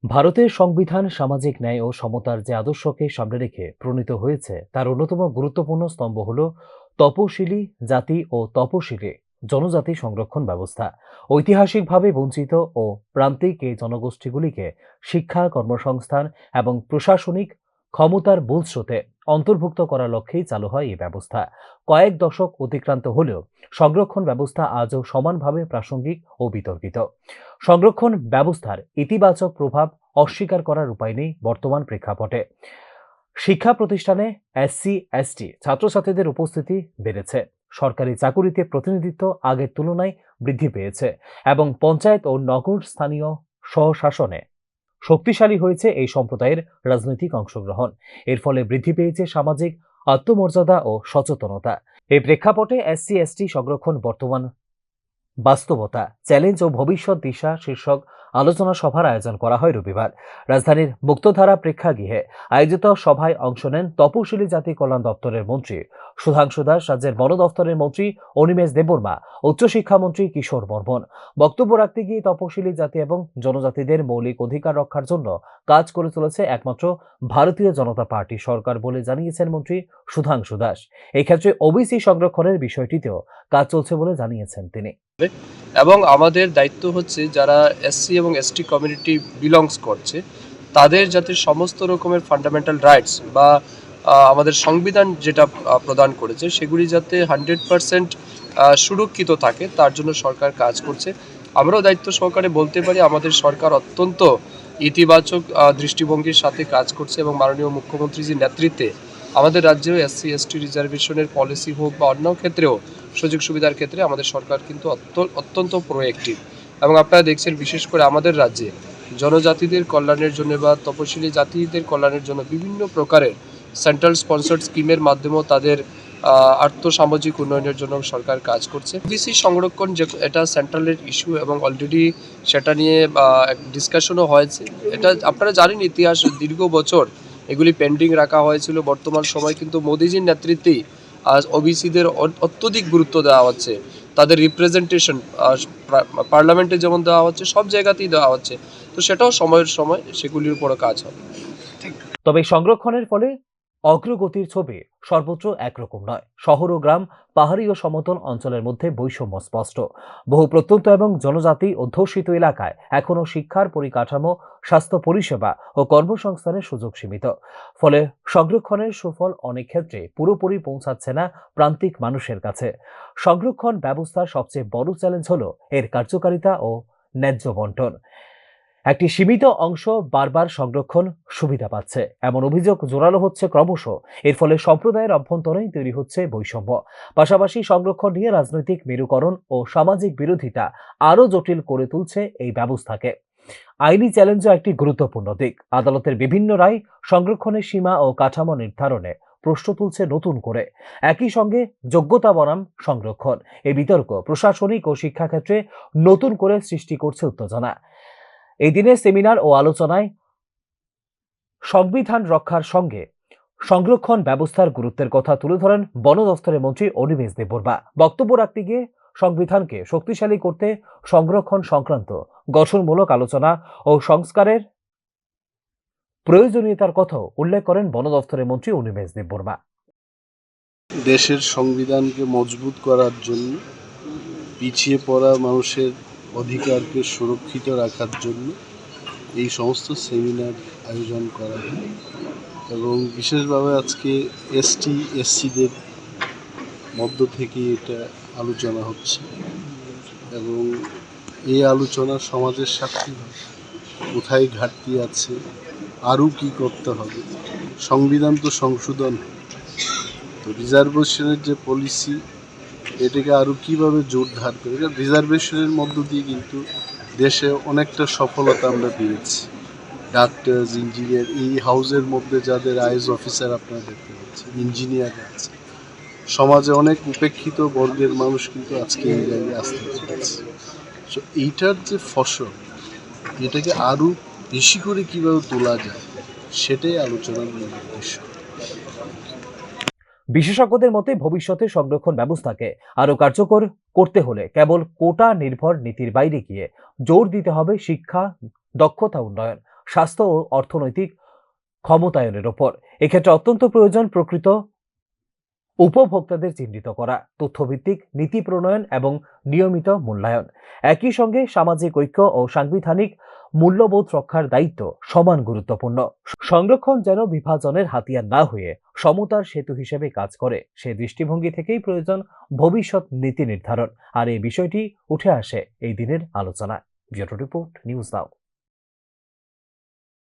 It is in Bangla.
ভারতের সংবিধান সামাজিক ন্যায় ও সমতার যে আদর্শকে সামনে রেখে প্রণীত হয়েছে তার অন্যতম গুরুত্বপূর্ণ স্তম্ভ হল তপশিলি জাতি ও তপশিলি জনজাতি সংরক্ষণ ব্যবস্থা। ঐতিহাসিকভাবে বঞ্চিত ও প্রান্তিক এই জনগোষ্ঠীগুলিকে শিক্ষা, কর্মসংস্থান এবং প্রশাসনিক ক্ষমতার মূল স্রোতে অন্তর্ভুক্ত করার লক্ষ্যেই চালু হয় এই ব্যবস্থা। কয়েক দশক অতিক্রান্ত হলেও সংরক্ষণ ব্যবস্থা আজও সমানভাবে প্রাসঙ্গিক ও বিতর্কিত। সংরক্ষণ ব্যবস্থার ইতিবাচক প্রভাব অস্বীকার করার উপায় নেই বর্তমান প্রেক্ষাপটে। শিক্ষা প্রতিষ্ঠানে এসসি/এসটি ছাত্রছাত্রীদের উপস্থিতি বেড়েছে, সরকারি চাকুরিতে প্রতিনিধিত্ব আগের তুলনায় বৃদ্ধি পেয়েছে এবং পঞ্চায়েত ও নগর স্থানীয় স্বশাসনে শক্তিশালী হয়েছে এই সম্প্রদায়ের রাজনৈতিক অংশগ্রহণ। এর ফলে বৃদ্ধি পেয়েছে সামাজিক আত্মমর্যাদা ও সচেতনতা। এই প্রেক্ষাপটে এসসি/এসটি সংরক্ষণ বর্তমান বাস্তবতা, চ্যালেঞ্জ ও ভবিষ্যৎ দিশা শীর্ষক আলোচনা সভার আয়োজন করা হয় রবিবার রাজধানীর মুক্তধারা প্রেক্ষাগৃহে। আয়োজিত সভায় অংশ নেন তপশিলি জাতি কল্যাণ দপ্তরের মন্ত্রী সুধাংশু দাস, রাজ্যের বন দপ্তরের মন্ত্রী অনিমেষ দেববর্মা, উচ্চশিক্ষামন্ত্রী কিশোর বর্মন। বক্তব্য রাখতে গিয়ে তপশিলি জাতি এবং জনজাতিদের মৌলিক অধিকার রক্ষার জন্য কাজ করে চলেছে একমাত্র ভারতীয় জনতা পার্টি সরকার বলে জানিয়েছেন মন্ত্রী সুধাংশু দাস। এই ক্ষেত্রে ওবিসি সংরক্ষণের বিষয়টিতেও কাজ চলছে বলে জানিয়েছেন তিনি। এবং আমাদের দায়িত্ব হচ্ছে যারা এসসি এবং এসটি কমিউনিটি বিলংস করছে তাদের যাতে সমস্ত রকমের ফান্ডামেন্টাল রাইটস বা আমাদের সংবিধান যেটা প্রদান করেছে সেগুলি যাতে 100% সুরক্ষিত থাকে তার জন্য সরকার কাজ করছে। আমরাও দায়িত্ব সহকারে বলতে পারি আমাদের সরকার অত্যন্ত ইতিবাচক দৃষ্টিভঙ্গির সাথে কাজ করছে এবং মাননীয় মুখ্যমন্ত্রীজির নেতৃত্বে আমাদের রাজ্যেও এসসি এসটি রিজার্ভেশনের পলিসি হোক বা অন্য ক্ষেত্রেও সুযোগ সুবিধার ক্ষেত্রে আমাদের সরকার কিন্তু অত্যন্ত প্রোঅ্যাক্টিভ। এবং আপনারা দেখছেন বিশেষ করে আমাদের রাজ্যে জনজাতিদের কল্যাণের জন্য বা তপশিলি জাতিদের কল্যাণের জন্য বিভিন্ন প্রকারের সেন্ট্রাল স্পন্সর্ড স্কিমের মাধ্যমেও তাদের আর্থসামাজিক উন্নয়নের জন্য সরকার কাজ করছে। ওবিসি সংরক্ষণ যে এটা সেন্ট্রালের ইস্যু এবং অলরেডি সেটা নিয়ে ডিসকাশনও হয়েছে। এটা আপনারা জানেন ইতিহাস দীর্ঘ বছর এগুলি পেন্ডিং রাখা হয়েছিল। বর্তমান সময় কিন্তু মোদিজির নেতৃত্বেই আজ ওবিসিদের অত্যধিক গুরুত্ব দেওয়া হচ্ছে, তাদের রিপ্রেজেন্টেশন পার্লামেন্টে যেমন দেওয়া হচ্ছে সব জায়গাতেই দেওয়া হচ্ছে। তো সেটাও সময়ের সময় সেগুলির উপরও কাজ হবে। তবে সংরক্ষণের ফলে অগ্রগতির ছবি সর্বত্র একরকম নয়। শহর ও গ্রাম, পাহাড়ি ও সমতল অঞ্চলের মধ্যে বৈষম্য স্পষ্ট। বহু প্রত্যন্ত এবং জনজাতি অধ্যুষিত এলাকায় এখনও শিক্ষার পরিকাঠামো, স্বাস্থ্য পরিষেবা ও কর্মসংস্থানের সুযোগ সীমিত। ফলে সংরক্ষণের সুফল অনেক ক্ষেত্রে পুরোপুরি পৌঁছাচ্ছে না প্রান্তিক মানুষের কাছে। সংরক্ষণ ব্যবস্থার সবচেয়ে বড় চ্যালেঞ্জ হল এর কার্যকারিতা ও ন্যায্য বন্টন। একটি সীমিত অংশ বারবার সংরক্ষণ সুবিধা পাচ্ছে এমন অভিযোগ জোরালো হচ্ছে ক্রমশ। এর ফলে সম্প্রদায়ের অভ্যন্তরেই তৈরি হচ্ছে বৈষম্য। পাশাপাশি সংরক্ষণ নিয়ে রাজনৈতিক মেরুকরণ ও সামাজিক বিরোধিতা আরও জটিল করে তুলছে এই ব্যবস্থাকে। আইনি চ্যালেঞ্জও একটি গুরুত্বপূর্ণ দিক। আদালতের বিভিন্ন রায় সংরক্ষণের সীমা ও কাঠামো নির্ধারণে প্রশ্ন তুলছে নতুন করে। একই সঙ্গে যোগ্যতা বনাম সংরক্ষণ এই বিতর্ক প্রশাসনিক ও শিক্ষাক্ষেত্রে নতুন করে সৃষ্টি করছে উত্তেজনা। এই দিনের সেমিনার ও আলোচনায় সংবিধান রক্ষার সঙ্গে সংরক্ষণ ব্যবস্থার গুরুত্বের কথা তুলে ধরেন বন দফতরের মন্ত্রী অনিমেষ দেববর্মা। বক্তব্য রাখতে গিয়ে সংবিধানকে শক্তিশালী করতে সংরক্ষণ সংক্রান্ত গঠনমূলক আলোচনা ও সংস্কারের প্রয়োজনীয়তার কথাও উল্লেখ করেন বন দফতরের মন্ত্রী অনিমেষ দেববর্মা। দেশের সংবিধানকে মজবুত করার জন্য, পিছিয়ে পড়া মানুষের অধিকারকে সুরক্ষিত রাখার জন্য এই সমস্ত সেমিনার আয়োজন করা হয় এবং বিশেষভাবে আজকে এসটি এসসিদের মধ্য থেকে এটা আলোচনা হচ্ছে এবং এই আলোচনা সমাজের স্বার্থে কোথায় ঘাটতি আছে, আরও কী করতে হবে। সংবিধান তো সংশোধন, তো রিজার্ভেশনের যে পলিসি এটাকে আরও কীভাবে জোরদার করে, রিজার্ভেশনের মধ্য দিয়ে কিন্তু দেশে অনেকটা সফলতা আমরা পেয়েছি। ডাক্তার, ইঞ্জিনিয়ার, এই হাউসের মধ্যে যাদের আইএস অফিসার আপনারা দেখতে পাচ্ছেন, ইঞ্জিনিয়ার আছে, সমাজে অনেক উপেক্ষিত বর্গের মানুষ কিন্তু আজকে এই জায়গায় আসতে পেরেছে। সো এইটার যে ফসল, এটাকে আরও বেশি করে কীভাবে তোলা যায় সেটাই আলোচনার মূল উদ্দেশ্য। বিশেষজ্ঞদের মতে ভবিষ্যতে সংরক্ষণ ব্যবস্থাকে আরো কার্যকর করতে হলে কেবল কোটা নির্ভর নীতির বাইরে গিয়ে জোর দিতে হবে শিক্ষা, দক্ষতা উন্নয়ন, স্বাস্থ্য ও অর্থনৈতিক ক্ষমতায়নের ওপর। এক্ষেত্রে অত্যন্ত প্রয়োজন প্রকৃত উপভোক্তাদের চিহ্নিত করা, তথ্যভিত্তিক নীতি প্রণয়ন এবং নিয়মিত মূল্যায়ন। একই সঙ্গে সামাজিক ঐক্য ও সাংবিধানিক মূল্যবোধ রক্ষার দায়িত্ব সমান গুরুত্বপূর্ণ। সংরক্ষণ যেন বিভাজনের হাতিয়ার না হয়ে সমতার সেতু হিসেবে কাজ করে, সে দৃষ্টিভঙ্গি থেকেই প্রয়োজন ভবিষ্যৎ নীতি নির্ধারণ। আর এই বিষয়টি উঠে আসে এই দিনের আলোচনায়। Bureau report, news now.